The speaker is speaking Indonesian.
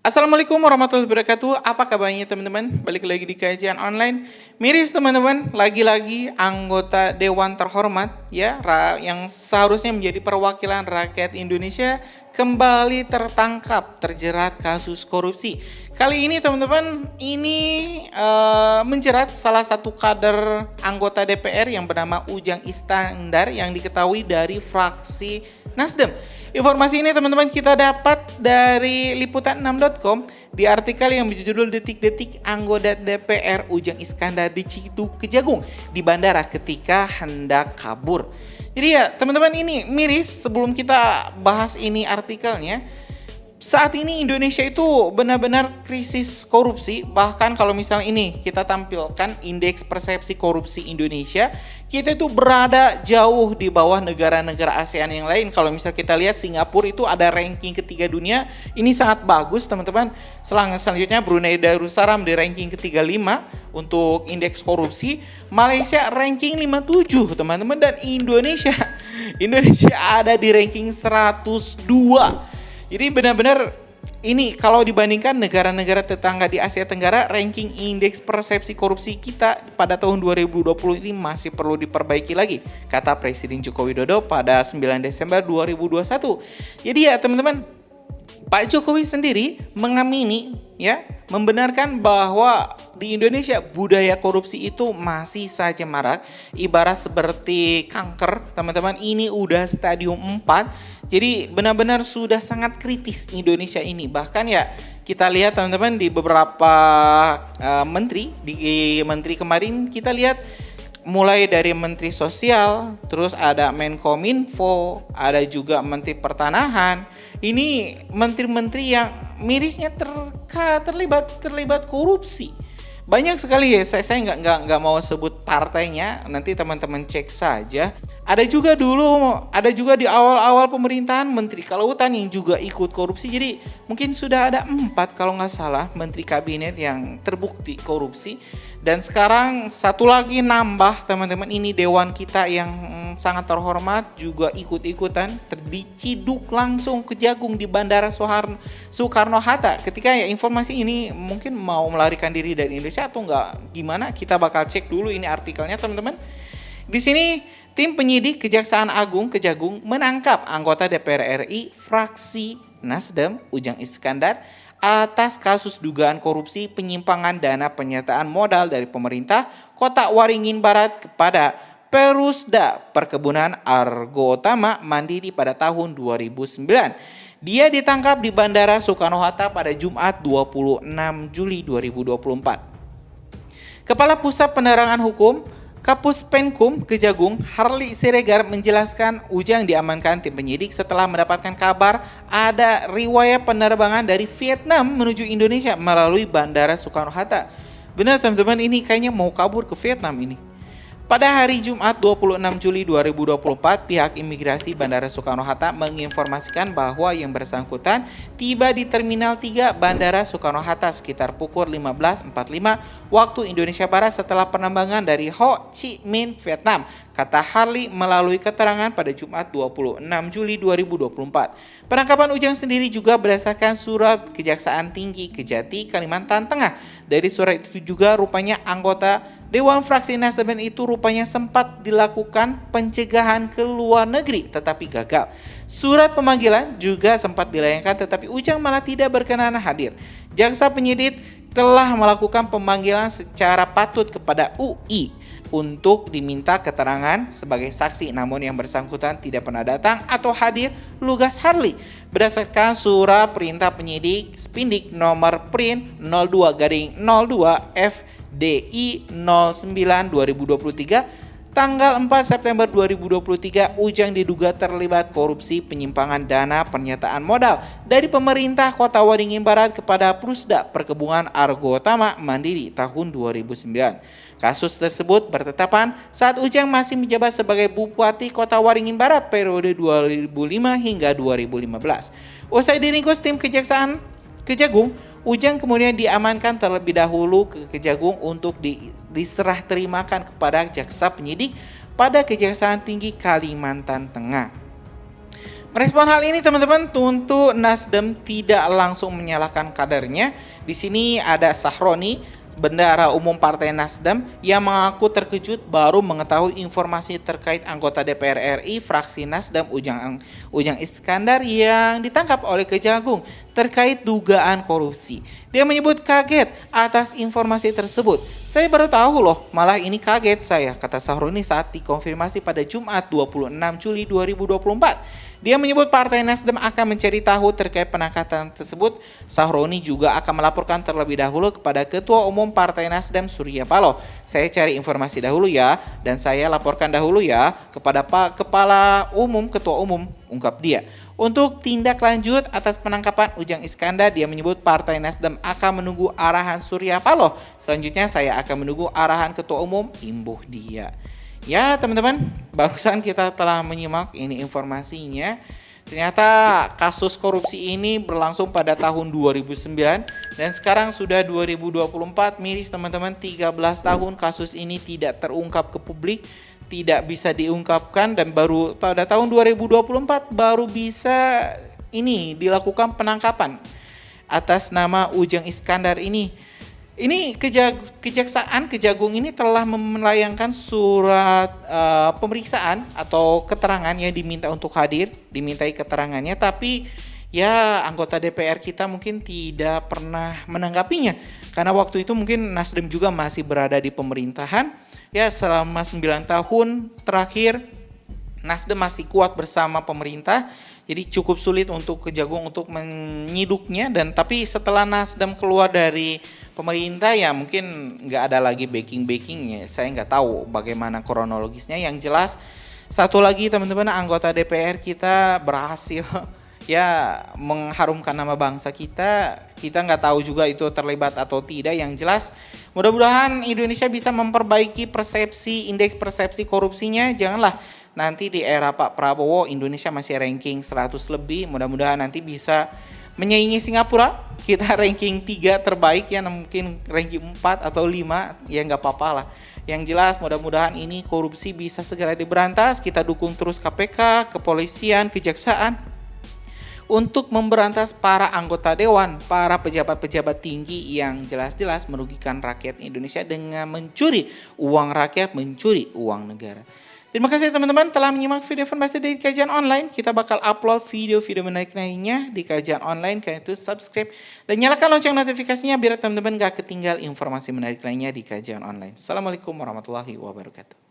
Assalamualaikum warahmatullahi wabarakatuh. Apa kabarnya teman-teman? Balik lagi di kajian online. Miris teman-teman, lagi-lagi anggota Dewan Terhormat ya, yang seharusnya menjadi perwakilan rakyat Indonesia kembali tertangkap terjerat kasus korupsi. Kali ini teman-teman, ini menjerat salah satu kader anggota DPR yang bernama Ujang Iskandar yang diketahui dari fraksi Nasdem. Informasi ini teman-teman kita dapat dari liputan6.com di artikel yang berjudul Detik-detik anggota DPR Ujang Iskandar Citu Kejagung di bandara ketika hendak kabur. Jadi ya teman-teman, ini miris. Sebelum kita bahas ini artikelnya, saat ini Indonesia itu benar-benar krisis korupsi. Bahkan kalau misalnya ini kita tampilkan indeks persepsi korupsi Indonesia, kita itu berada jauh di bawah negara-negara ASEAN yang lain. Kalau misalnya kita lihat Singapura itu ada ranking ketiga dunia, ini sangat bagus teman-teman. Selanjutnya Brunei Darussalam di ranking ke-35 untuk indeks korupsi. Malaysia ranking 57 teman-teman, dan Indonesia ada di ranking 102. Jadi benar-benar ini kalau dibandingkan negara-negara tetangga di Asia Tenggara, ranking indeks persepsi korupsi kita pada tahun 2020 ini masih perlu diperbaiki lagi, kata Presiden Joko Widodo pada 9 Desember 2021. Jadi ya teman-teman, Pak Jokowi sendiri mengamini ya, membenarkan bahwa di Indonesia budaya korupsi itu masih saja marak, ibarat seperti kanker teman-teman. Ini udah stadium 4. Jadi benar-benar sudah sangat kritis Indonesia ini. Bahkan ya kita lihat teman-teman di beberapa menteri kemarin kita lihat, mulai dari Menteri Sosial, terus ada Menkominfo, ada juga Menteri Pertanahan. Ini menteri-menteri yang mirisnya terlibat korupsi. Banyak sekali ya, saya nggak mau sebut partainya, nanti teman-teman cek saja. Ada juga di awal-awal pemerintahan Menteri Kelautan yang juga ikut korupsi. Jadi mungkin sudah ada 4 kalau nggak salah Menteri Kabinet yang terbukti korupsi. Dan sekarang satu lagi nambah teman-teman, ini Dewan kita yang sangat terhormat juga ikut-ikutan diciduk langsung Kejagung di Bandara Soekarno-Hatta. Ketika ya informasi ini mungkin mau melarikan diri dari Indonesia atau enggak gimana, kita bakal cek dulu ini artikelnya teman-teman. Di sini tim penyidik Kejaksaan Agung Kejagung menangkap anggota DPR RI fraksi Nasdem Ujang Iskandar atas kasus dugaan korupsi penyimpangan dana penyertaan modal dari pemerintah Kota Waringin Barat kepada Perusda Perkebunan Argo Utama Mandiri pada tahun 2009. Dia ditangkap di Bandara Soekarno-Hatta pada Jumat 26 Juli 2024. Kepala Pusat Penerangan Hukum Kapus Penkum Kejagung Harli Siregar menjelaskan Ujang diamankan tim penyidik setelah mendapatkan kabar ada riwayat penerbangan dari Vietnam menuju Indonesia melalui Bandara Soekarno-Hatta. Benar teman-teman, ini kayaknya mau kabur ke Vietnam ini. Pada hari Jumat 26 Juli 2024, pihak imigrasi Bandara Soekarno-Hatta menginformasikan bahwa yang bersangkutan tiba di Terminal 3 Bandara Soekarno-Hatta sekitar pukul 15.45 waktu Indonesia Barat setelah penerbangan dari Ho Chi Minh, Vietnam, kata Harli melalui keterangan pada Jumat 26 Juli 2024. Penangkapan Ujang sendiri juga berdasarkan surat Kejaksaan Tinggi Kejati, Kalimantan Tengah. Dari surat itu juga rupanya anggota Dewan Fraksi Nasdem itu rupanya sempat dilakukan pencegahan ke luar negeri tetapi gagal. Surat pemanggilan juga sempat dilayangkan tetapi Ujang malah tidak berkenan hadir. Jaksa penyidik telah melakukan pemanggilan secara patut kepada UI untuk diminta keterangan sebagai saksi, namun yang bersangkutan tidak pernah datang atau hadir, lugas Harli. Berdasarkan surat perintah penyidik Spindik nomor Prin 02/02 FDI 09/2023 tanggal 4 September 2023, Ujang diduga terlibat korupsi penyimpangan dana pernyataan modal dari pemerintah Kota Waringin Barat kepada Perusda Perkebunan Argo Utama Mandiri tahun 2009. Kasus tersebut bertetapan saat Ujang masih menjabat sebagai Bupati Kota Waringin Barat periode 2005 hingga 2015. Usai diringkus tim Kejaksaan Kejagung, Ujang kemudian diamankan terlebih dahulu ke Kejagung untuk diserah terimakan kepada jaksa penyidik pada Kejaksaan Tinggi Kalimantan Tengah. Merespon hal ini teman-teman, tentu Nasdem tidak langsung menyalahkan kadernya. Di sini ada Sahroni, Bendahara Umum Partai Nasdem, yang mengaku terkejut baru mengetahui informasi terkait anggota DPR RI fraksi Nasdem Ujang Iskandar yang ditangkap oleh Kejagung terkait dugaan korupsi. Dia menyebut kaget atas informasi tersebut. Saya baru tahu loh, malah ini kaget saya, kata Sahroni saat dikonfirmasi pada Jumat 26 Juli 2024. Dia menyebut Partai Nasdem akan mencari tahu terkait penangkapan tersebut. Sahroni juga akan melaporkan terlebih dahulu kepada Ketua Umum Partai Nasdem Surya Paloh. Saya cari informasi dahulu ya, dan saya laporkan dahulu ya kepada Pak Kepala Umum, Ketua Umum, ungkap dia. Untuk tindak lanjut atas penangkapan Ujang Iskandar, dia menyebut Partai Nasdem akan menunggu arahan Surya Paloh. Selanjutnya saya akan menunggu arahan Ketua Umum, imbuh dia. Ya teman-teman, barusan kita telah menyimak ini informasinya. Ternyata kasus korupsi ini berlangsung pada tahun 2009 dan sekarang sudah 2024, miris teman-teman, 13 tahun kasus ini tidak terungkap ke publik, tidak bisa diungkapkan, dan baru pada tahun 2024 baru bisa ini dilakukan penangkapan atas nama Ujang Iskandar ini. Ini Kejagung ini telah melayangkan surat pemeriksaan atau keterangan yang diminta untuk hadir, dimintai keterangannya, tapi ya anggota DPR kita mungkin tidak pernah menanggapinya karena waktu itu mungkin Nasdem juga masih berada di pemerintahan. Ya selama 9 tahun terakhir Nasdem masih kuat bersama pemerintah. Jadi cukup sulit untuk Kejagung untuk menyiduknya, dan tapi setelah Nasdem keluar dari pemerintah ya mungkin nggak ada lagi backing-backingnya. Saya nggak tahu bagaimana kronologisnya. Yang jelas satu lagi teman-teman, anggota DPR kita berhasil ya mengharumkan nama bangsa kita. Kita nggak tahu juga itu terlibat atau tidak. Yang jelas mudah-mudahan Indonesia bisa memperbaiki persepsi, indeks persepsi korupsinya. Janganlah nanti di era Pak Prabowo Indonesia masih ranking 100 lebih. Mudah-mudahan nanti bisa menyaingi Singapura. Kita ranking 3 terbaik ya, mungkin ranking 4 atau 5 ya nggak apa-apa lah. Yang jelas mudah-mudahan ini korupsi bisa segera diberantas. Kita dukung terus KPK, kepolisian, kejaksaan untuk memberantas para anggota dewan, para pejabat-pejabat tinggi yang jelas-jelas merugikan rakyat Indonesia dengan mencuri uang rakyat, mencuri uang negara. Terima kasih teman-teman telah menyimak video informasi dari Kajian Online. Kita bakal upload video-video menarik lainnya di Kajian Online. Kalian itu subscribe dan nyalakan lonceng notifikasinya biar teman-teman gak ketinggal informasi menarik lainnya di Kajian Online. Assalamualaikum warahmatullahi wabarakatuh.